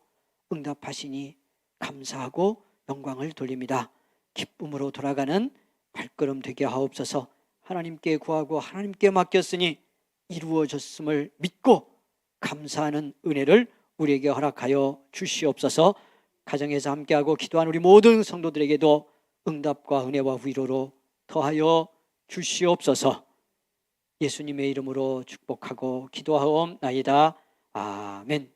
응답하시니 감사하고 영광을 돌립니다. 기쁨으로 돌아가는 발걸음 되게 하옵소서. 하나님께 구하고 하나님께 맡겼으니 이루어졌음을 믿고 감사하는 은혜를 우리에게 허락하여 주시옵소서. 가정에서 함께하고 기도한 우리 모든 성도들에게도 응답과 은혜와 위로로 더하여 주시옵소서. 예수님의 이름으로 축복하고 기도하옵나이다. 아멘.